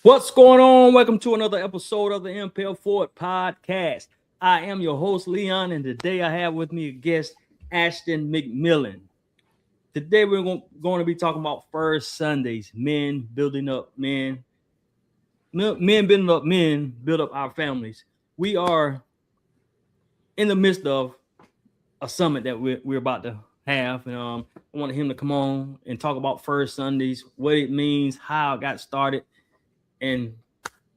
What's going on? Welcome to another episode of the Impel Forward podcast. I am your host, Leon, and today I have with me a guest, Ashton McMillan. Today we're going to be talking about First Sundays, men building up men, men building up men, build up our families. We are in the midst of a summit that we're about to have, and I wanted him to come on and talk about First Sundays, what it means, how it got started, and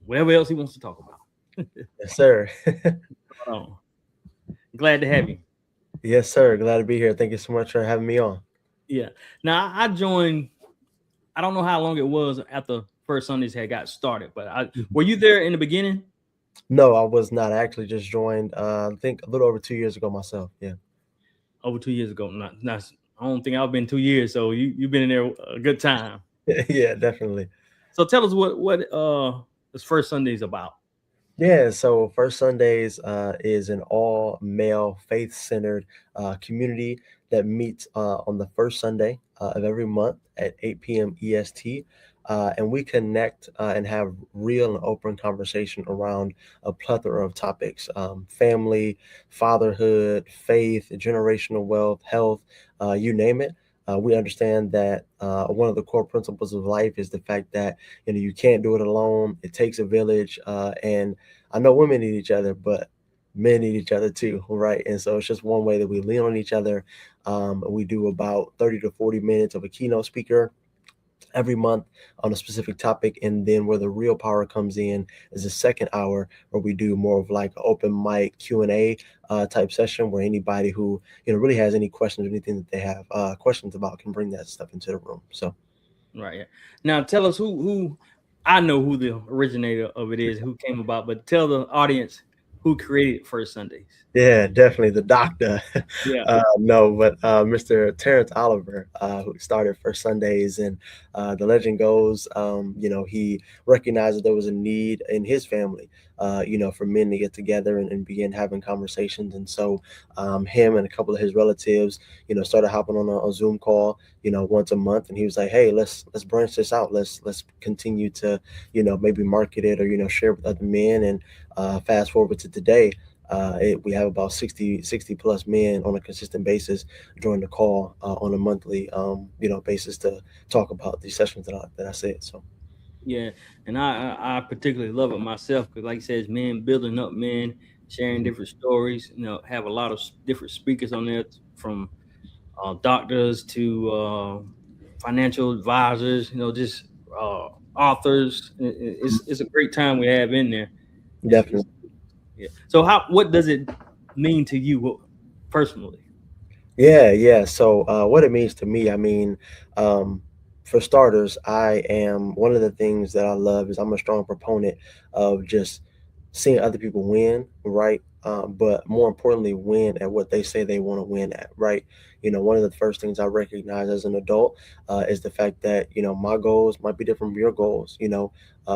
whatever else he wants to talk about. Yes, sir. Oh, glad to have you. Yes, sir. Glad to be here. Thank you so much for having me on. Yeah. Now I joined. I don't know how long it was after First Sundays had got started, but Mhm. were you there in the beginning? No, I was not. I actually just joined, I think a little over 2 years ago myself. Yeah. Over 2 years ago. Not. I don't think I've been 2 years, so you've been in there a good time. Yeah, definitely. So tell us what this First Sundays about. Yeah, so First Sundays is an all male, faith centered community that meets on the first Sunday of every month at 8 p.m. EST. And we connect and have real and open conversation around a plethora of topics: family, fatherhood, faith, generational wealth, health, you name it. We understand that one of the core principles of life is the fact that you can't do it alone. It takes a village, and I know women need each other, but men need each other too, right? And so it's just one way that we lean on each other. We do about 30 to 40 minutes of a keynote speaker every month on a specific topic, and then where the real power comes in is the second hour, where we do more of like an open mic Q&A type session, where anybody who really has any questions or anything that they have questions about can bring that stuff into the room. So Right. Yeah. Now tell us who I know who the originator of it is, who came about, but tell the audience who created First Sundays. yeah, definitely the doctor. Yeah. No, but Mr. Terrance Oliver, who started First Sundays, and the legend goes, he recognized that there was a need in his family, for men to get together and begin having conversations. And so, him and a couple of his relatives, started hopping on a Zoom call, once a month, and he was like, "Hey, let's branch this out. Let's continue to, maybe market it or share with other men." And fast forward to today, we have about 60 plus men on a consistent basis join the call on a monthly basis to talk about these sessions that I said. So Yeah, and I particularly love it myself because, like I said, it's men building up men, sharing mhm. different stories. Have a lot of different speakers on there, from doctors to financial advisors. Just authors. It's a great time we have in there. It's Definitely. yeah. So what does it mean to you personally? Yeah. So what it means to me, I mean, um, for starters, I am one of the things that I love is I'm a strong proponent of just seeing other people win, right? But more importantly, win at what they say they want to win at, right? One of the first things I recognize as an adult is the fact that my goals might be different from your goals.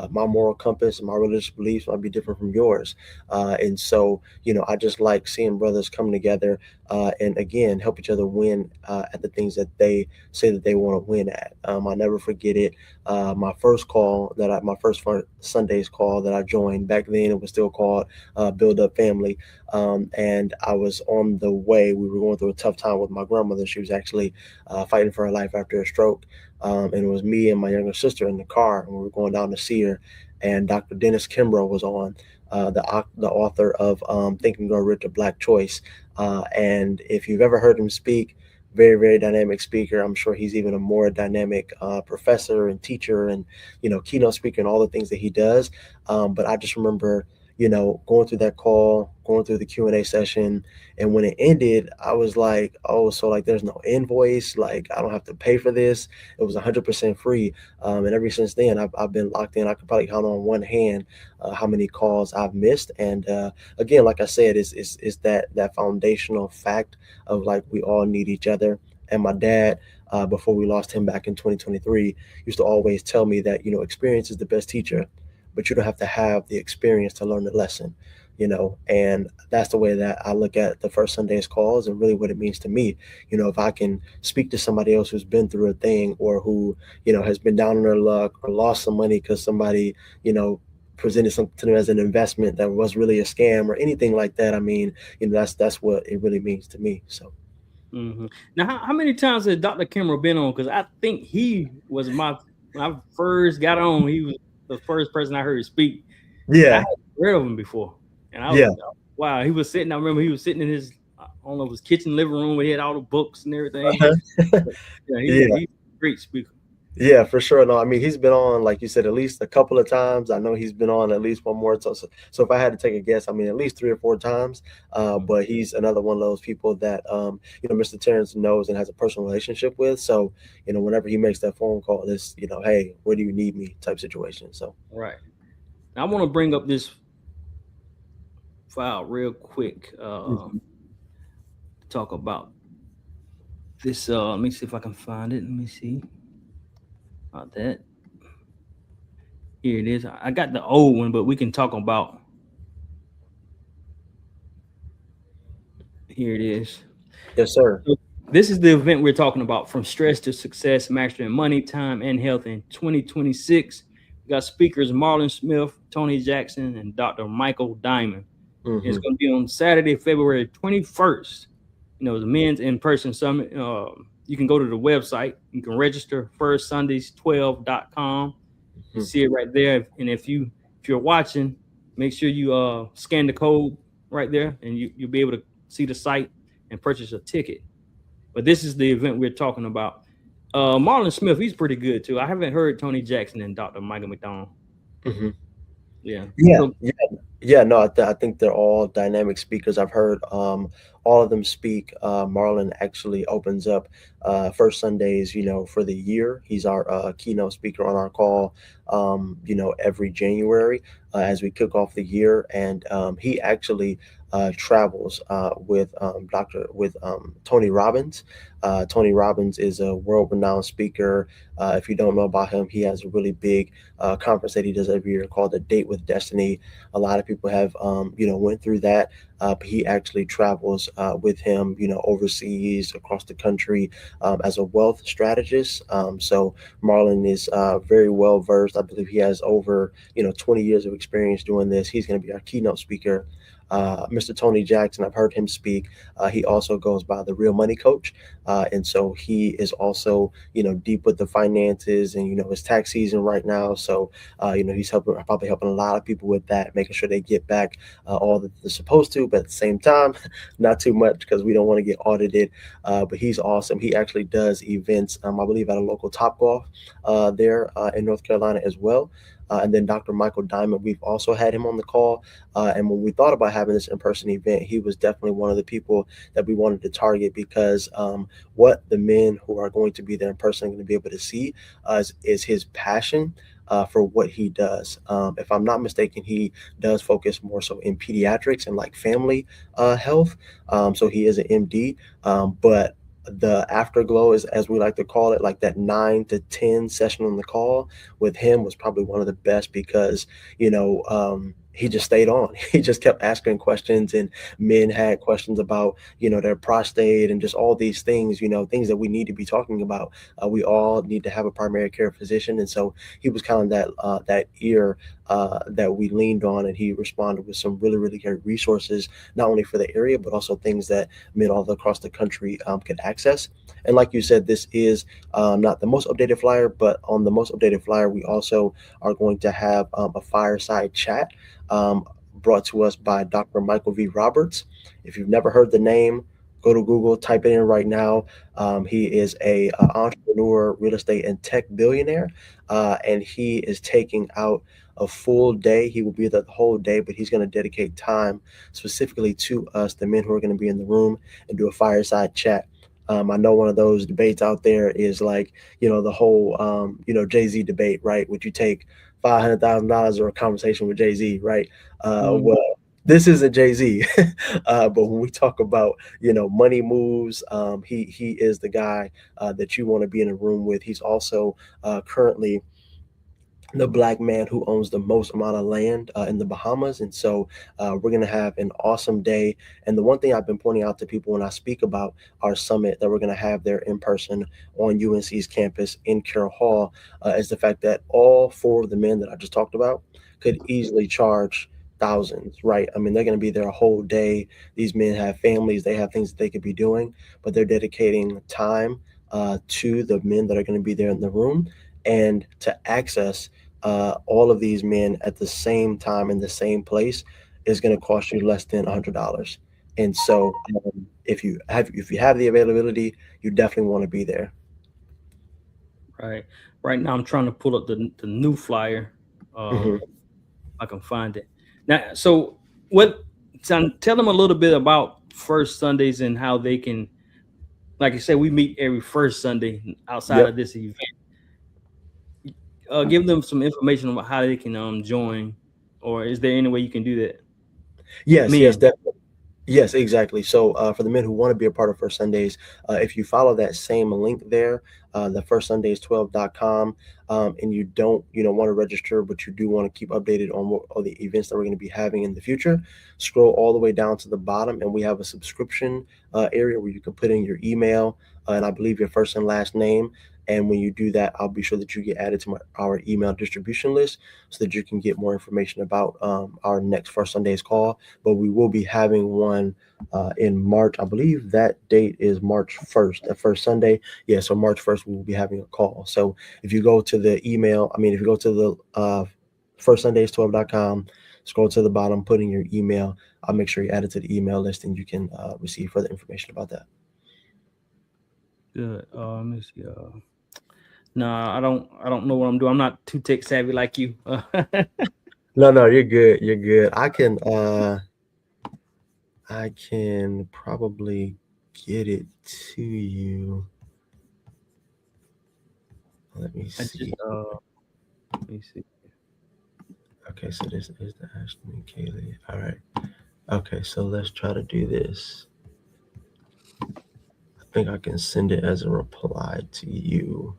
My moral compass and my religious beliefs might be different from yours, and so I just like seeing brothers come together and again help each other win at the things that they say that they want to win at. I never forget it. My first call my first Sundays call that I joined back then, it was still called Build Up Family, and I was on the way. We were going through a tough time with my grandmother. She was actually fighting for her life after a stroke, and it was me and my younger sister in the car, and we were going down to see her. And Dr. Dennis Kimbrough was on. The author of Think and Grow Rich, a Black Choice, and if you've ever heard him speak, very, very dynamic speaker. I'm sure he's even a more dynamic professor and teacher and, keynote speaker and all the things that he does. But I just remember, going through that call, going through the Q&A session. And when it ended, I was like, oh, so like there's no invoice. Like I don't have to pay for this. It was 100% free. And ever since then, I've been locked in. I could probably count on one hand how many calls I've missed. And again, like I said, it's that foundational fact of like we all need each other. And my dad, before we lost him back in 2023, used to always tell me that experience is the best teacher, but you don't have to have the experience to learn the lesson. And that's the way that I look at the first Sunday's calls and really what it means to me. If I can speak to somebody else who's been through a thing, or who, has been down on their luck or lost some money because somebody, presented something to them as an investment that was really a scam or anything like that. I mean, that's what it really means to me. So Now, how many times has Dr. Kimmer been on? Because I think he was when I first got on, he was the first person I heard speak, and I yeah, had heard of him before. And I yeah. was wow, he was sitting. I remember he was sitting in his I don't know his kitchen living room where he had all the books and everything. But yeah, Yeah. he's a great speaker. Yeah, for sure. No, I mean, he's been on, like you said, at least a couple of times. I know he's been on at least one more. So if I had to take a guess, I mean, at least 3 or 4 times. But he's another one of those people that, Mr. Terrance knows and has a personal relationship with. So, whenever he makes that phone call, this, hey, where do you need me type situation. So, Right. Now, I want to bring up this file real quick. mhm. Talk about this. Let me see if I can find it. Let me see about that. Here it is. I got the old one, but we can talk about. Here it is. Yes, sir. So this is the event we're talking about: from stress to success, mastering money, time, and health in 2026. We got speakers Marlon Smith, Tony Jackson, and Dr. Michael Diamond. It's Hmm. going to be on Saturday, February 21st. The men's in-person summit. You can go to the website. You can register firstsundays12.com. You Hmm. see it right there. And if you're watching, make sure you scan the code right there, and you'll be able to see the site and purchase a ticket. But this is the event we're talking about. Marlon Smith, he's pretty good too. I haven't heard Tony Jackson and Dr. Michael McDonald. Hmm. Yeah. Yeah, So yeah, yeah. No, I think they're all dynamic speakers. I've heard all of them speak. Marlon actually opens up first Sundays, for the year. He's our keynote speaker on our call, every January as we kick off the year, and he actually travels with Tony Robbins. Tony Robbins is a world-renowned speaker. If you don't know about him, he has a really big conference that he does every year called the Date with Destiny. A lot of people have went through that, but he actually travels with him, overseas across the country as a wealth strategist. So Marlon is very well versed. I believe he has over 20 years of experience doing this. He's going to be our keynote speaker. Mr. Tony Jackson, I've heard him speak. He also goes by the Real Money Coach, and so he is also deep with the finances, and it's tax season right now, so he's probably helping a lot of people with that, making sure they get back all that they're supposed to, but at the same time, not too much because we don't want to get audited. But he's awesome. He actually does events, I believe, at a local Top Golf there in North Carolina as well. And then Dr. Michael Diamond, we've also had him on the call. And when we thought about having this in-person event, he was definitely one of the people that we wanted to target because what the men who are going to be there in person are going to be able to see is his passion for what he does. If I'm not mistaken, he does focus more so in pediatrics and like family health. So he is an MD, but the afterglow is, as we like to call it, like that 9 to 10 session on the call with him was probably one of the best because he just stayed on. He just kept asking questions, and men had questions about their prostate and just all these things, things that we need to be talking about. We all need to have a primary care physician, and so he was kind of that ear that we leaned on, and he responded with some really really great resources, not only for the area but also things that men all across the country could access. And like you said, this is not the most updated flyer, but on the most updated flyer, we also are going to have a fireside chat um, brought to us by Dr. Michael V. Roberts. If you've never heard the name, go to Google, type it in right now. He is a entrepreneur, real estate, and tech billionaire, and he is taking out a full day. He will be there the whole day, but he's going to dedicate time specifically to us, the men who are going to be in the room, and do a fireside chat. I know one of those debates out there is like, the whole, Jay-Z debate, right? Would you take $500,000 or a conversation with Jay-Z, right? mhm. Well, this isn't Jay-Z, but when we talk about, money moves, he is the guy that you want to be in a room with. He's also currently the black man who owns the most amount of land in the Bahamas. And so we're going to have an awesome day. And the one thing I've been pointing out to people when I speak about our summit that we're going to have there in person on UNC's campus in Carroll Hall is the fact that all four of the men that I just talked about could easily charge thousands, right? I mean, they're going to be there a whole day. These men have families, they have things that they could be doing, but they're dedicating time to the men that are going to be there in the room and to access all of these men at the same time in the same place is going to cost you less than $100. And so, if you have the availability, you definitely want to be there. Right. Right now, I'm trying to pull up the new flyer. Hmm. I can find it now. So, what? So tell them a little bit about First Sundays and how they can, like I said, we meet every first Sunday outside Yep. of this event. Give them some information about how they can join, or is there any way you can do that? Yes. Yes. Men. Definitely. Yes, exactly. So for the men who want to be a part of First Sundays, if you follow that same link there, the firstsundays12.com, and you don't, want to register, but you do want to keep updated on what all the events that we're going to be having in the future, scroll all the way down to the bottom, and we have a subscription area where you can put in your email and I believe your first and last name. And when you do that, I'll be sure that you get added to our email distribution list so that you can get more information about our next First Sundays call. But we will be having one in March. I believe that date is March 1st, the first Sunday. Yeah, so March 1st, we will be having a call. So if you go to the email, if you go to the firstsundays12.com, scroll to the bottom, put in your email. I'll make sure you add it to the email list and you can receive further information about that. Good. Let me see. No, I don't know what I'm doing. I'm not too tech savvy like you. No, no, you're good. You're good. I can probably get it to you. Let me I just see. let me see. Okay, so this is the Ashton and Kaylee. All right. Okay, so let's try to do this. I think I can send it as a reply to you.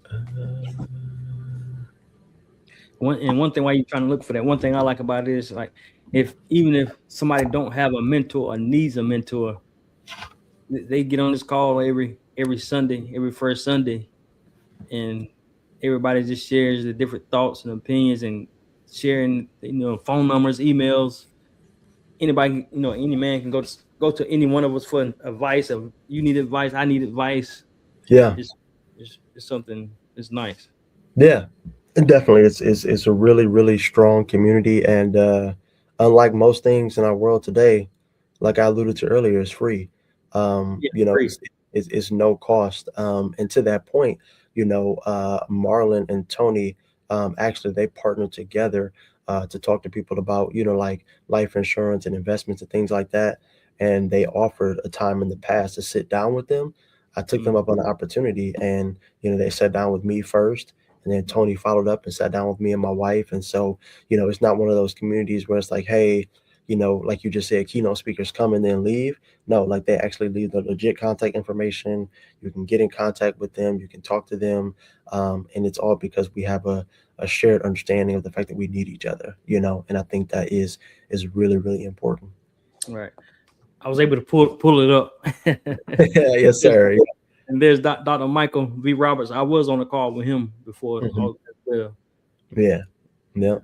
Uh, One thing while you're trying to look for that, one thing I like about it is like if even if somebody don't have a mentor or needs a mentor, they get on this call every Sunday, every first Sunday, and everybody just shares the different thoughts and opinions and sharing phone numbers, emails. Anybody, any man can go to any one of us for advice. Of you need advice, I need advice. yeah, It's it's something. It's nice. yeah, definitely. It's a really really strong community, and unlike most things in our world today, like I alluded to earlier, it's free. Yeah, great. It's no cost. And to that point, Marlon and Tony, actually they partnered together to talk to people about like life insurance and investments and things like that. And they offered a time in the past to sit down with them. I took them Mm, up on the opportunity, and they sat down with me first, and then Tony followed up and sat down with me and my wife. And so, it's not one of those communities where it's like, hey, like you just said, keynote speakers come and then leave. No, like they actually leave the legit contact information. You can get in contact with them, you can talk to them, and it's all because we have a shared understanding of the fact that we need each other. And I think that is really really important. right. I was able to pull it up. Yes, sir. And there's Dr. Michael V. Roberts. I was on a call with him before Mhm. all as well. Yeah, yeah.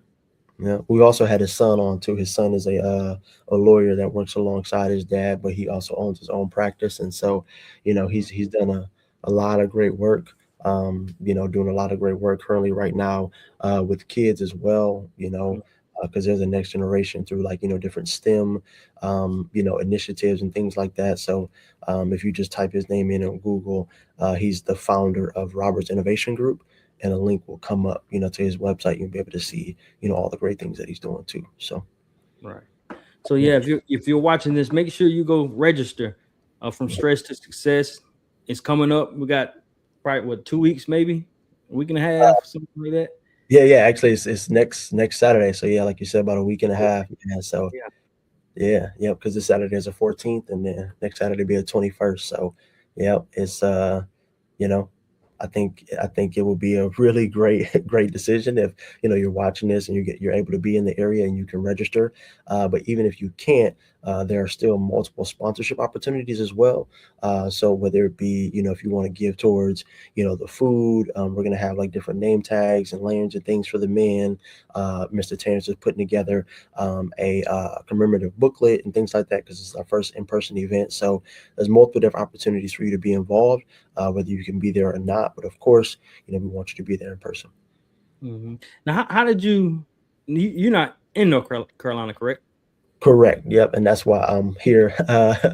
Yeah, we also had his son on too. His son is a lawyer that works alongside his dad, but he also owns his own practice, and so he's done a lot of great work. Doing a lot of great work currently right now with kids as well. Because there's a next generation through like different STEM initiatives and things like that. So if you just type his name in on Google, he's the founder of Roberts Innovation Group, and a link will come up to his website. You'll be able to see all the great things that he's doing too. So Right. So yeah, yeah, if you're watching this, make sure you go register. From stress to success. It's coming up. We got probably what 2 weeks, maybe a week and a half, something like that. yeah. Actually, it's next Saturday. So yeah, like you said, about a week and a half. Yeah. So Yeah. Yeah, yep, because this Saturday is the 14th, and then next Saturday be the 21st. So, yep, it's you know, I think it will be a really great great decision if you're watching this and you're able to be in the area and you can register. But even if you can't, there are still multiple sponsorship opportunities as well. So whether it be if you want to give towards the food, we're gonna have like different name tags and lanyards and things for the men. Mr. Terrance is putting together a commemorative booklet and things like that because it's our first in-person event. So there's multiple different opportunities for you to be involved, whether you can be there or not. But of course, we want you to be there in person. Now, how did you're not in North Carolina, correct? Correct. Yep. And that's why I'm here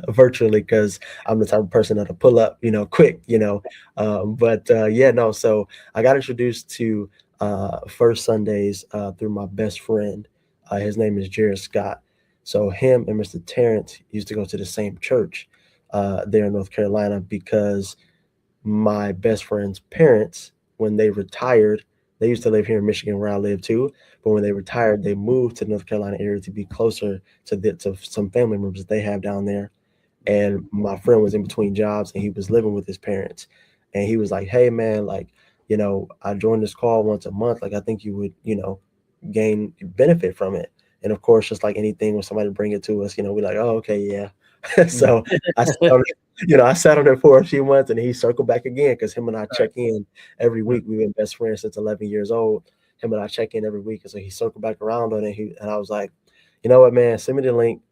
virtually because I'm the type of person that'll pull up, quick, but yeah, no. So I got introduced to First Sundays through my best friend. His name is Jared Scott. So him and Mr. Terrance used to go to the same church there in North Carolina because my best friend's parents, when they retired, they used to live here in Michigan where I live too. But when they retired, they moved to the North Carolina area to be closer to some family members that they have down there. And my friend was in between jobs and he was living with his parents. And he was like, "Hey man, like, I joined this call once a month. Like I think you would, gain benefit from it." And of course, just like anything, when somebody bring it to us, we're like, "Oh, okay, yeah." Mhm. So I sat on it, I sat on it for a few months and he circled back again because him and I check in every Right. week. We've been best friends since 11 years old. Him and I check in every week. And so he circled back around on it. And I was like, "You know what, man, send me the link.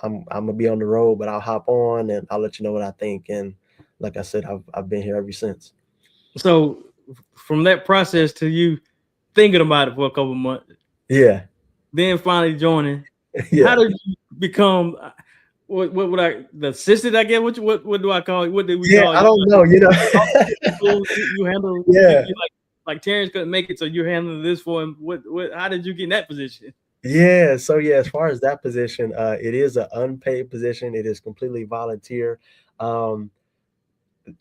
I'm gonna be on the road, but I'll hop on and I'll let you know what I think." And like I said, I've been here ever since. So from that process to you thinking about it for a couple months, Yeah. then finally joining, how Yeah. did you become? What would I the assistant? I guess what do I call it? What did we Yeah, call I you? don't know, You handle Yeah. you like Terrence couldn't make it, so you're handling this for him. What? How did you get in that position? Yeah, so yeah, as far as that position, it is an unpaid position. It is completely volunteer. Um,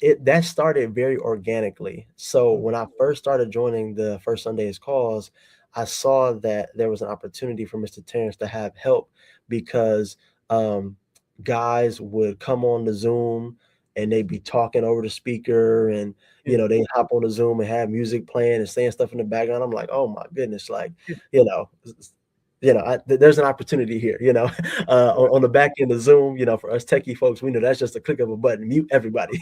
it that started very organically. So when I first started joining the First Sundays calls, I saw that there was an opportunity for Mr. Terrence to have help because um, guys would come on the Zoom and they'd be talking over the speaker and Yeah. they hop on the Zoom and have music playing and saying stuff in the background. I'm like, oh my goodness, like, you know, there's an opportunity here, on the back end of Zoom, for us techie folks, we know that's just a click of a button, mute everybody,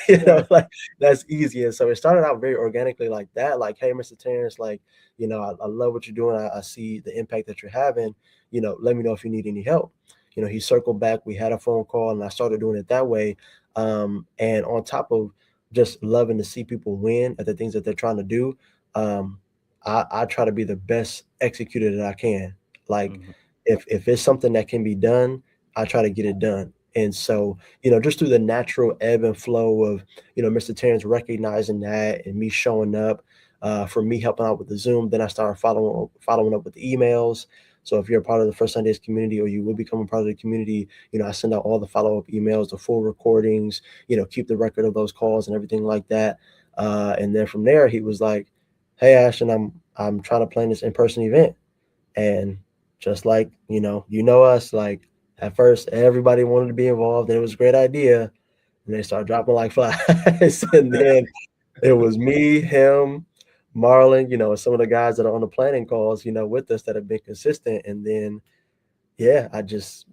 Right. like that's easy. And so it started out very organically like that, like, hey, Mr. Terrence, like, I love what you're doing. I see the impact that you're having, let me know if you need any help. He circled back, we had a phone call and I started doing it that way. And on top of just loving to see people win at the things that they're trying to do, um, I try to be the best executor that I can. Like Mhm. if it's something that can be done, I try to get it done. And so, just through the natural ebb and flow of, Mr. Terrence recognizing that and me showing up, for me helping out with the Zoom, then I started following up with the emails. So if you're a part of the First Sundays community or you will become a part of the community, I send out all the follow-up emails, the full recordings, keep the record of those calls and everything like that. And then from there, he was like, "Hey, Ashton, I'm trying to plan this in-person event." And just like, us, like at first everybody wanted to be involved and it was a great idea. And they started dropping like flies. And then it was me, him, Marlon, and some of the guys that are on the planning calls, with us that have been consistent. And then yeah, I just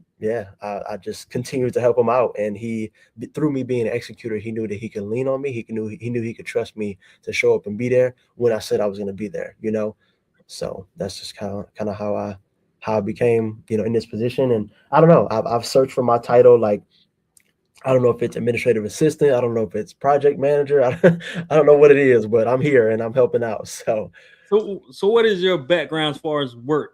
continued to help him out. And through me being an executor, he knew that he could lean on me. He knew he could trust me to show up and be there when I said I was going to be there. So that's just kind of how I became, in this position. And I don't know, I've searched for my title. Like, I don't know if it's administrative assistant. I don't know if it's project manager. I don't know what it is, but I'm here and I'm helping out. So So what is your background as far as work?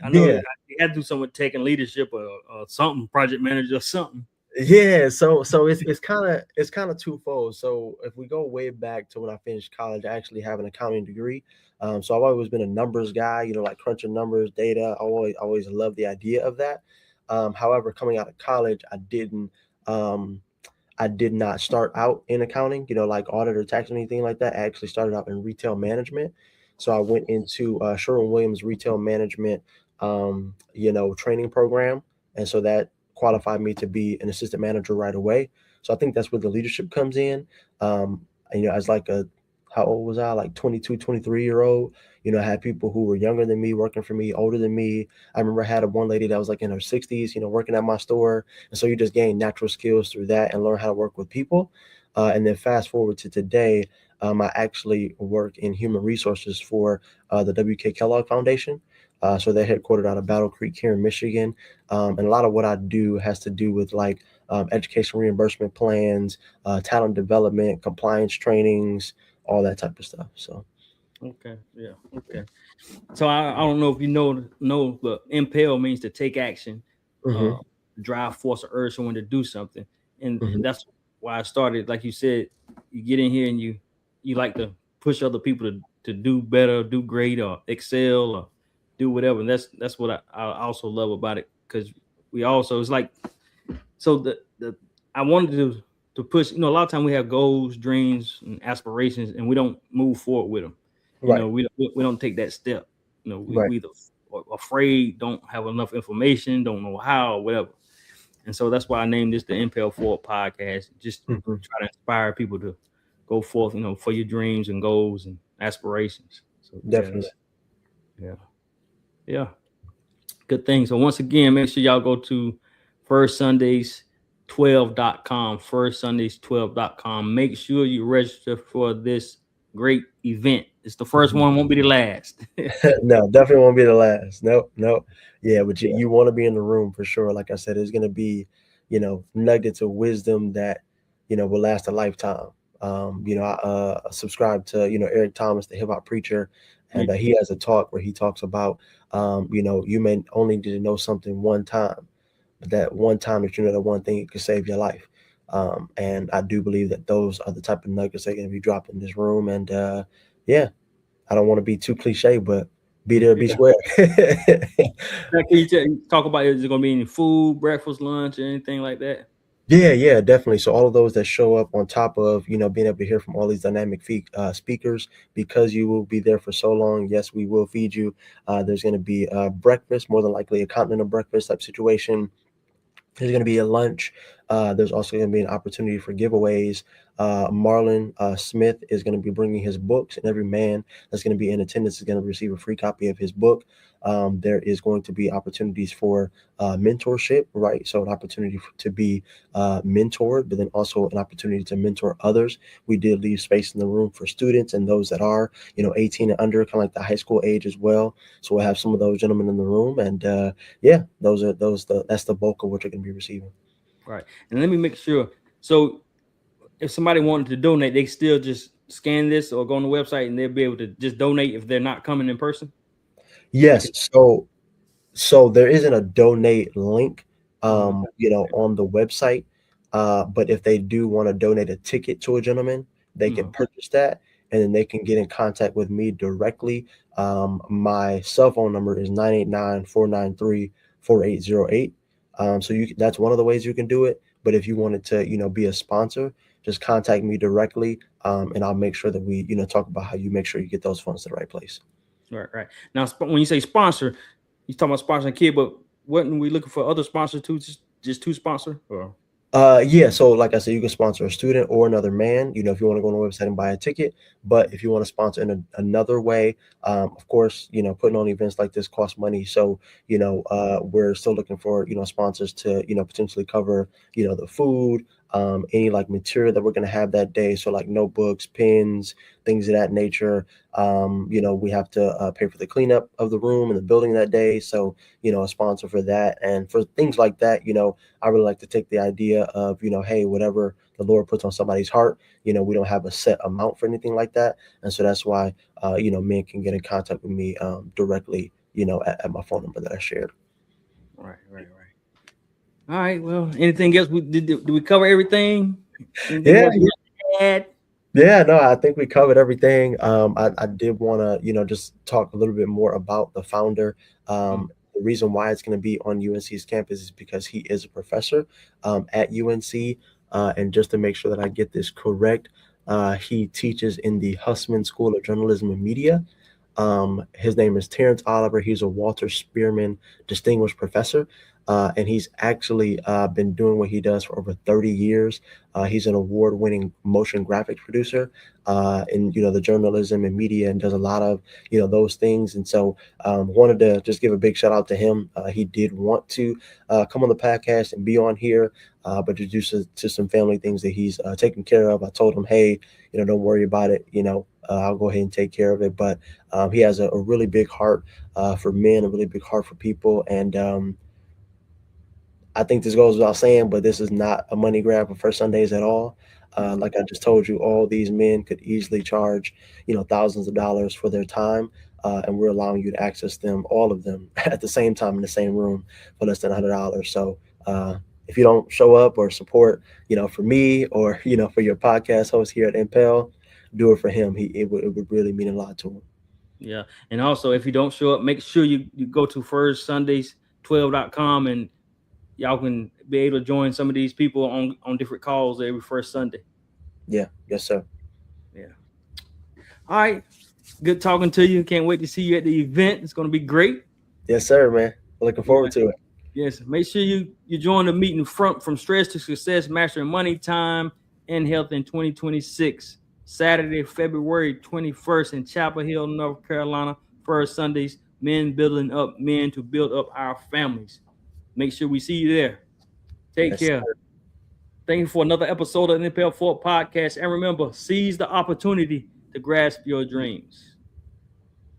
I know yeah. you had to do something with taking leadership or something, project manager or something. Yeah, so it's kind of twofold. So if we go way back to when I finished college, I actually have an accounting degree. So I've always been a numbers guy, like crunching numbers, data. I always loved the idea of that. However, coming out of college, um, I did not start out in accounting, like audit or tax or anything like that. I actually started out in retail management. So I went into Sherwin Williams retail management, training program. and so that qualified me to be an assistant manager right away. So I think that's where the leadership comes in. And, as like a, how old was I? Like 22, 23-year old. I had people who were younger than me working for me, older than me. I remember I had a one lady that was like in her 60s, working at my store. And so you just gain natural skills through that and learn how to work with people. And then fast forward to today, I actually work in human resources for the W.K. Kellogg Foundation. So they're headquartered out of Battle Creek here in Michigan. And a lot of what I do has to do with like education reimbursement plans, talent development, compliance trainings, all that type of stuff. So, Okay. Yeah. Okay. So I don't know if you know, but impel means to take action, uh, hmm drive, force, or urge someone to do something, and hmm that's why I started. Like you said, you get in here and you like to push other people to do better, do great, or excel, or do whatever. And that's what I also love about it, because we also, it's like, so the I wanted to push. A lot of time we have goals, dreams, and aspirations, and we don't move forward with them. right, We don't take that step. right. We either afraid, don't have enough information, don't know how, or whatever. And so that's why I named this the Impel Forward podcast. Just hmm try to inspire people to go forth, for your dreams and goals and aspirations. So yeah, Definitely. yeah, yeah, good thing. So once again, make sure y'all go to First Sundays 12.com, First Sundays 12.com. Make sure you register for this great event. It's the first Mhm. one, won't be the last. No, definitely won't be the last. No, no. Yeah, but you, Yeah. you want to be in the room for sure. Like I said, there's going to be, nuggets of wisdom that, will last a lifetime. I subscribe to, Eric Thomas, the hip hop preacher, Yeah. and he has a talk where he talks about, you may only need to know something one time, but that one time that you know that one thing, it could save your life. And I do believe that those are the type of nuggets that are going to be dropped in this room. And yeah, I don't want to be too cliche, but be there, be Yeah. square. Now, can you talk about, is it going to be any food, breakfast, lunch, or anything like that? Yeah, yeah, definitely. So all of those that show up on top of being able to hear from all these dynamic speakers, because you will be there for so long. Yes, we will feed you. There's going to be breakfast, more than likely a continental breakfast type situation. There's going to be a lunch. There's also going to be an opportunity for giveaways. Marlon Smith is going to be bringing his books, and every man that's going to be in attendance is going to receive a free copy of his book. There is going to be opportunities for mentorship, right? So, an opportunity to be mentored, but then also an opportunity to mentor others. We did leave space in the room for students and those that are, 18 and under, kind of like the high school age as well. So, we'll have some of those gentlemen in the room, and yeah, that's the bulk of what you're going to be receiving. Right. And let me make sure. So if somebody wanted to donate, they still just scan this or go on the website and they'll be able to just donate if they're not coming in person. They Yes, can. so there isn't a donate link, Okay. on the website. But if they do want to donate a ticket to a gentleman, they can Mhm. purchase that, and then they can get in contact with me directly. My cell phone number is 989-493-4808. So that's one of the ways you can do it. But if you wanted to, be a sponsor, just contact me directly, and I'll make sure that we, talk about how you make sure you get those funds to the right place. Right, right. Now, when you say sponsor, you talking about sponsoring kid, but wasn't we looking for other sponsors too? Just two sponsor or Yeah, so like I said, you can sponsor a student or another man, if you want to go on the website and buy a ticket. But if you want to sponsor in another way, of course, putting on events like this costs money. So, we're still looking for, sponsors to, potentially cover, the food, any like material that we're going to have that day. So like notebooks, pens, things of that nature. We have to pay for the cleanup of the room and the building that day. So, a sponsor for that. And for things like that, I really like to take the idea of, hey, whatever the Lord puts on somebody's heart, we don't have a set amount for anything like that. And so that's why, men can get in contact with me directly, at my phone number that I shared. right, right, right. All right. Well, anything else? Do we cover everything? Anything Yeah, else you want to add? yeah, no, I think we covered everything. I did want to, just talk a little bit more about the founder. Mm. The reason why it's going to be on UNC's campus is because he is a professor at UNC. And just to make sure that I get this correct, he teaches in the Hussman School of Journalism and Media. His name is Terrance Oliver. He's a Walter Spearman Distinguished Professor. and he's actually been doing what he does for over 30 years. He's an award-winning motion graphics producer in the journalism and media, and does a lot of those things. And so wanted to just give a big shout out to him. He did want to come on the podcast and be on here, but due to some family things that he's taking care of, I told him, hey, don't worry about it. I'll go ahead and take care of it. But he has a really big heart for men, a really big heart for people, and I think this goes without saying, but this is not a money grab for First Sundays at all. Like I just told you, all these men could easily charge, thousands of dollars for their time, and we're allowing you to access them, all of them, at the same time in the same room for less than $100. So if you don't show up or support, for me or for your podcast host here at Impel, do it for him. It would really mean a lot to him. Yeah. And also, if you don't show up, make sure you go to firstsundays12.com and y'all can be able to join some of these people on different calls every first Sunday. Yeah. Yes, sir. Yeah. All right. Good talking to you. Can't wait to see you at the event. It's going to be great. Yes, sir, man. Looking forward to it. Yes. Make sure you join the meeting from stress to success, mastering money, time, and health in 2026. Saturday, February 21st in Chapel Hill, North Carolina. First Sundays, men building up men to build up our families. Make sure we see you there. Take care. Sir. Thank you for another episode of the NPL Fort Podcast. And remember, seize the opportunity to grasp your dreams.